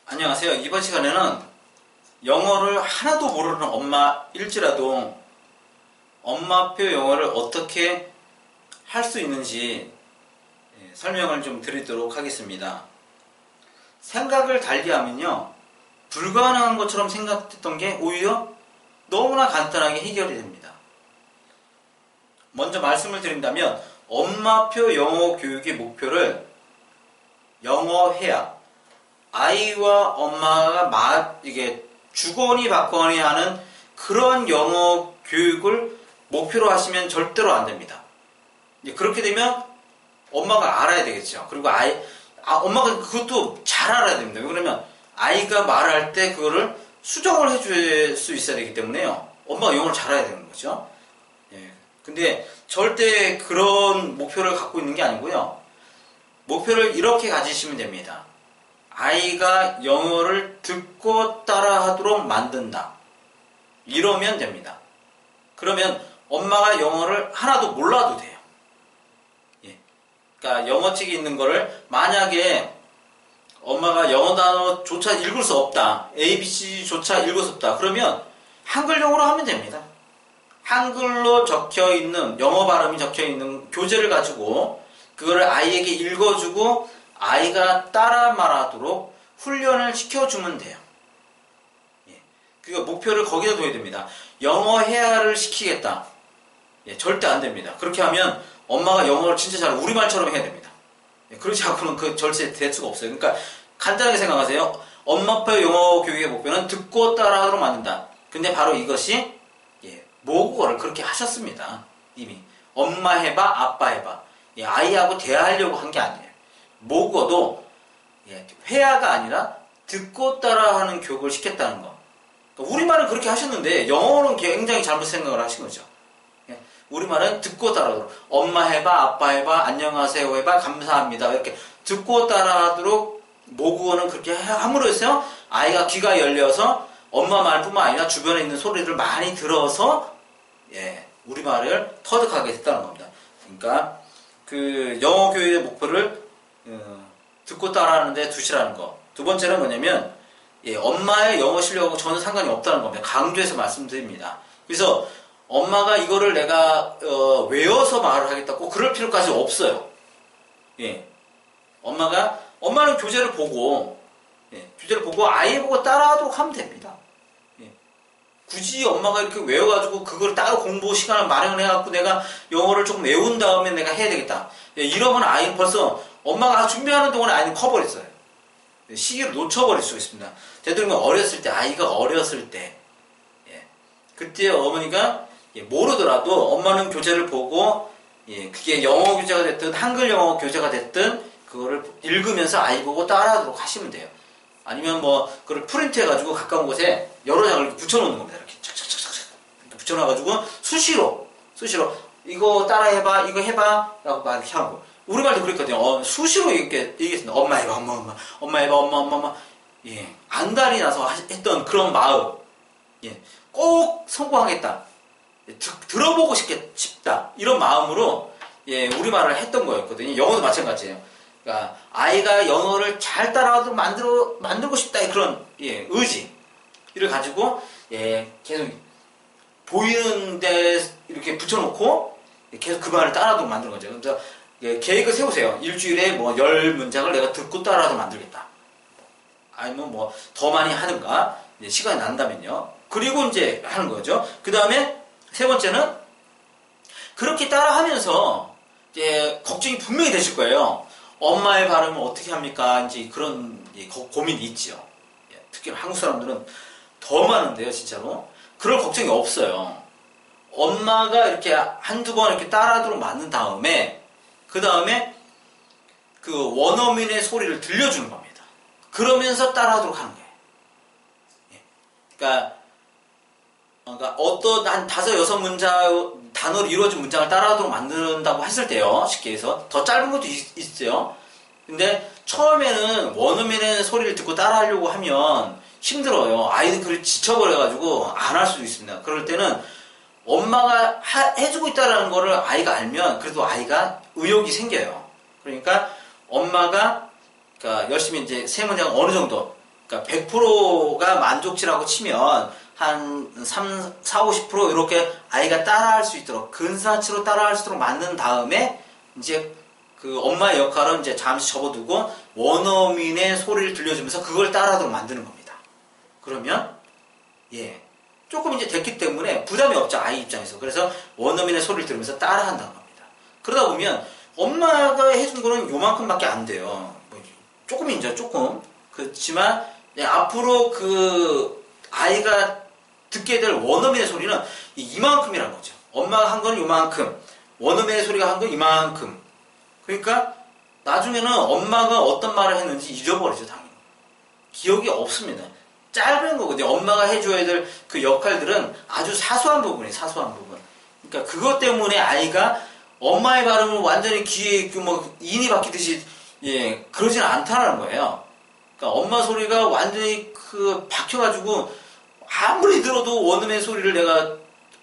안녕하세요. 이번 시간에는 영어를 하나도 모르는 엄마일지라도 엄마표 영어를 어떻게 할 수 있는지 설명을 좀 드리도록 하겠습니다. 생각을 달리하면요, 불가능한 것처럼 생각했던 게 오히려 너무나 간단하게 해결이 됩니다. 먼저 말씀을 드린다면 엄마표 영어 교육의 목표를 영어해야 아이와 엄마가 이게 주거니 받거니 하는 그런 영어 교육을 목표로 하시면 절대로 안 됩니다. 그렇게 되면 엄마가 알아야 되겠죠. 그리고 엄마가 그것도 잘 알아야 됩니다. 그러면 아이가 말할 때 그거를 수정을 해줄 수 있어야 되기 때문에요. 엄마가 영어를 잘 알아야 되는 거죠. 근데 절대 그런 목표를 갖고 있는 게 아니고요. 목표를 이렇게 가지시면 됩니다. 아이가 영어를 듣고 따라하도록 만든다. 이러면 됩니다. 그러면 엄마가 영어를 하나도 몰라도 돼요. 그러니까 영어책이 있는 거를 만약에 엄마가 영어 단어조차 읽을 수 없다. ABC조차 읽을 수 없다. 그러면 한글 영어로 하면 됩니다. 한글로 적혀있는, 영어 발음이 적혀있는 교재를 가지고 그거를 아이에게 읽어주고 아이가 따라 말하도록 훈련을 시켜주면 돼요. 그 목표를 거기다 둬야 됩니다. 영어 회화를 시키겠다. 절대 안 됩니다. 그렇게 하면 엄마가 영어를 진짜 잘 우리말처럼 해야 됩니다. 그렇지 않고는 그 절대 될 수가 없어요. 그러니까 간단하게 생각하세요. 엄마표 영어 교육의 목표는 듣고 따라하도록 만든다. 근데 바로 이것이 모국어를 그렇게 하셨습니다. 이미 엄마 해봐, 아빠 해봐. 아이하고 대화하려고 한 게 아니에요. 모국어도 회화가 아니라 듣고 따라하는 교육을 시켰다는 거. 그러니까 우리말은 그렇게 하셨는데 영어는 굉장히 잘못 생각을 하신 거죠. 우리말은 듣고 따라하도록 엄마 해봐, 아빠 해봐, 안녕하세요 해봐, 감사합니다 이렇게 듣고 따라하도록 모국어는 그렇게 함으로써 아이가 귀가 열려서 엄마 말뿐만 아니라 주변에 있는 소리를 많이 들어서 우리말을 터득하게 됐다는 겁니다. 그러니까 그 영어 교육의 목표를 듣고 따라하는데 두시라는 거. 두 번째는 뭐냐면 엄마의 영어 실력하고 전혀 상관이 없다는 겁니다. 강조해서 말씀드립니다. 그래서 엄마가 이거를 내가 외워서 말을 하겠다 꼭 그럴 필요까지 없어요. 엄마는 교재를 보고 아이 보고 따라하도록 하면 됩니다. 굳이 엄마가 이렇게 외워가지고 그걸 따로 공부 시간을 마련해갖고 내가 영어를 조금 외운 다음에 내가 해야 되겠다. 이러면 아이는 벌써 엄마가 준비하는 동안에 아이는 커버렸어요. 시기를 놓쳐버릴 수가 있습니다. 되도록이면 어렸을 때, 아이가 어렸을 때, 그때 어머니가 모르더라도 엄마는 교재를 보고, 그게 영어 교재가 됐든 한글 영어 교재가 됐든 그거를 읽으면서 아이 보고 따라하도록 하시면 돼요. 아니면 그걸 프린트해가지고 가까운 곳에 여러 장을 이렇게 붙여놓는 겁니다. 이렇게 착착착착 이렇게 붙여놔가지고 수시로 이거 따라해봐, 이거 해봐 라고 막 이렇게 하고. 우리말도 그랬거든요. 수시로 이렇게 얘기했습니다. 엄마 해봐, 엄마 해봐, 엄마. 안달이 나서 했던 그런 마음. 꼭 성공하겠다. 들어보고 싶다. 이런 마음으로 우리말을 했던 거였거든요. 영어도 마찬가지예요. 그러니까 아이가 영어를 잘 따라하도록 만들고 싶다. 그런 의지를 가지고 계속 보이는 데 이렇게 붙여놓고 계속 그 말을 따라하도록 만드는 거죠. 그래서 계획을 세우세요. 일주일에 10문장을 내가 듣고 따라하도록 만들겠다. 아니면 더 많이 하는가, 시간이 난다면요. 그리고 이제 하는 거죠. 그 다음에 세 번째는 그렇게 따라하면서 걱정이 분명히 되실 거예요. 엄마의 발음을 어떻게 합니까? 이제 그런 고민이 있죠. 특히 한국 사람들은 더 많은데요, 진짜로. 그럴 걱정이 없어요. 엄마가 이렇게 한두 번 이렇게 따라하도록 만든 다음에 그 다음에 그 원어민의 소리를 들려주는 겁니다. 그러면서 따라하도록 하는 거예요. 그러니까 어떤 한 5-6문장 단어로 이루어진 문장을 따라하도록 만든다고 했을 때요. 쉽게 해서 더 짧은 것도 있어요. 근데 처음에는 원어민의 소리를 듣고 따라하려고 하면 힘들어요. 아이는 그걸 지쳐버려가지고 안 할 수도 있습니다. 그럴 때는 엄마가 해주고 있다는 거를 아이가 알면 그래도 아이가 의욕이 생겨요. 그러니까 엄마가 열심히 이제 세 문장 어느 정도 그러니까 100%가 만족치라고 치면 한 3, 4, 50% 이렇게 아이가 따라할 수 있도록 근사치로 따라할 수 있도록 만든 다음에 이제 그 엄마의 역할은 이제 잠시 접어두고 원어민의 소리를 들려주면서 그걸 따라하도록 만드는 겁니다. 그러면 조금 이제 됐기 때문에 부담이 없죠, 아이 입장에서. 그래서 원어민의 소리를 들으면서 따라한다는 겁니다. 그러다 보면 엄마가 해준 거는 요만큼밖에 안 돼요. 조금이죠, 조금. 그렇지만 앞으로 그 아이가 듣게 될 원어민의 소리는 이만큼이라는 거죠. 엄마가 한 건 요만큼, 원어민의 소리가 한 건 이만큼. 그러니까 나중에는 엄마가 어떤 말을 했는지 잊어버리죠, 당연히. 기억이 없습니다. 짧은 거거든요. 엄마가 해줘야 될 그 역할들은 아주 사소한 부분이에요, 사소한 부분. 그러니까 그것 때문에 아이가 엄마의 발음을 완전히 귀에 뭐 인이 박히듯이 그러진 않다는 거예요. 그러니까 엄마 소리가 완전히 그 박혀가지고 아무리 들어도 원어민 소리를 내가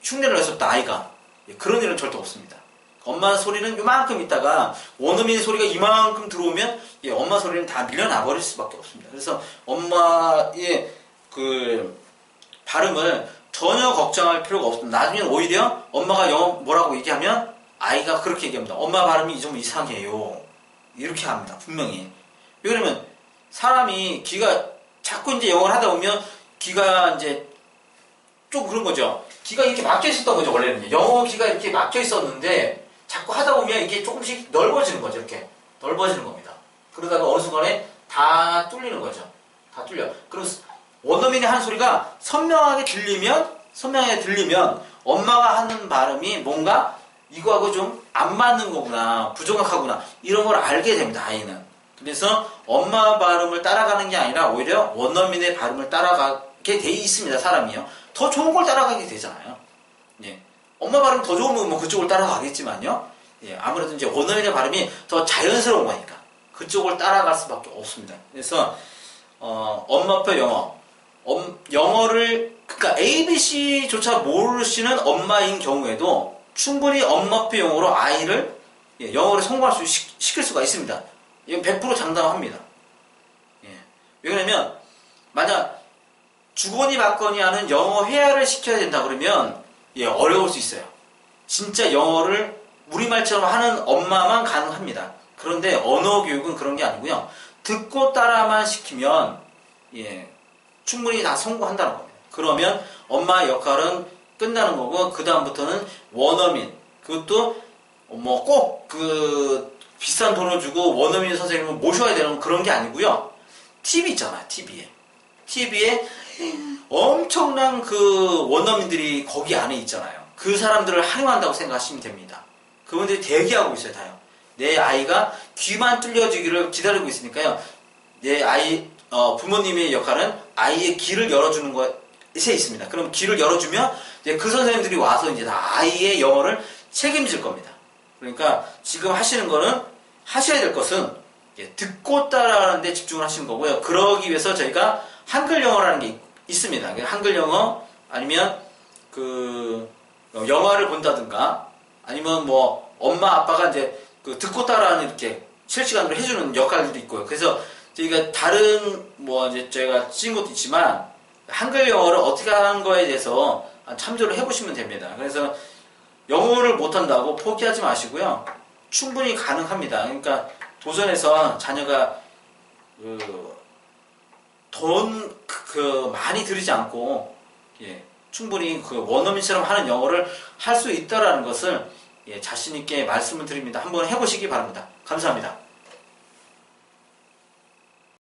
흉내를 냈었다, 아이가. 그런 일은 절대 없습니다. 엄마 소리는 요만큼 있다가 원어민 소리가 이만큼 들어오면 엄마 소리는 다 밀려나 버릴 수밖에 없습니다. 그래서 엄마의 그 발음을 전혀 걱정할 필요가 없습니다. 나중에 오히려 엄마가 영어 뭐라고 얘기하면 아이가 그렇게 얘기합니다. 엄마 발음이 좀 이상해요. 이렇게 합니다. 분명히. 왜 그러면 사람이 귀가 자꾸 이제 영어를 하다 보면 귀가 이제 좀 그런 거죠. 귀가 이렇게 막혀 있었던 거죠, 원래는. 영어 귀가 이렇게 막혀 있었는데 자꾸 하다 보면 이게 조금씩 넓어지는 거죠, 이렇게. 넓어지는 겁니다. 그러다가 어느 순간에 다 뚫리는 거죠. 다 뚫려. 그리고 원어민이 하는 소리가 선명하게 들리면 엄마가 하는 발음이 뭔가 이거하고 좀 안 맞는 거구나, 부정확하구나, 이런 걸 알게 됩니다, 아이는. 그래서 엄마 발음을 따라가는 게 아니라 오히려 원어민의 발음을 따라가게 돼 있습니다, 사람이요. 더 좋은 걸 따라가게 되잖아요. 엄마 발음 더 좋으면 뭐 그쪽을 따라가겠지만요. 아무래도 이제 원어민의 발음이 더 자연스러운 거니까 그쪽을 따라갈 수밖에 없습니다. 그래서 엄마표 영어, 영어를 그러니까 ABC조차 모르시는 엄마인 경우에도 충분히 엄마표 영어로 아이를 영어를 성공할 수 시킬 수가 있습니다. 이건 100% 장담합니다. 왜냐면 만약 주거니 받거니 하는 영어 회화를 시켜야 된다 그러면 어려울 수 있어요. 진짜 영어를 우리말처럼 하는 엄마만 가능합니다. 그런데 언어 교육은 그런 게 아니고요. 듣고 따라만 시키면 충분히 다 성공한다는 겁니다. 그러면 엄마의 역할은 끝나는 거고 그 다음부터는 원어민, 그것도 뭐 꼭 그 비싼 돈을 주고 원어민 선생님을 모셔야 되는 그런 게 아니고요. TV 있잖아요, TV에 엄청난 그 원어민들이 거기 안에 있잖아요. 그 사람들을 활용한다고 생각하시면 됩니다. 그분들이 대기하고 있어요, 다요. 내 아이가 귀만 뚫려지기를 기다리고 있으니까요. 내 아이, 부모님의 역할은 아이의 귀를 열어주는 것에 있습니다. 그럼 귀를 열어주면 이제 그 선생님들이 와서 이제 다 아이의 영어를 책임질 겁니다. 그러니까 지금 하시는 거는 하셔야 될 것은 듣고 따라하는 데 집중을 하시는 거고요. 그러기 위해서 저희가 한글 영어라는 게 있습니다. 한글 영어 아니면 그 영화를 본다든가 아니면 뭐 엄마 아빠가 이제 그 듣고 따라하는 이렇게 실시간으로 해주는 역할들도 있고요. 그래서 저희가 다른 뭐 이제 저희가 찍은 것도 있지만 한글 영어를 어떻게 하는 거에 대해서 참조를 해보시면 됩니다. 그래서 영어를 못한다고 포기하지 마시고요. 충분히 가능합니다. 그러니까 도전해서 자녀가 돈 많이 들이지 않고 충분히 그 원어민처럼 하는 영어를 할 수 있다라는 것을 자신 있게 말씀을 드립니다. 한번 해보시기 바랍니다. 감사합니다.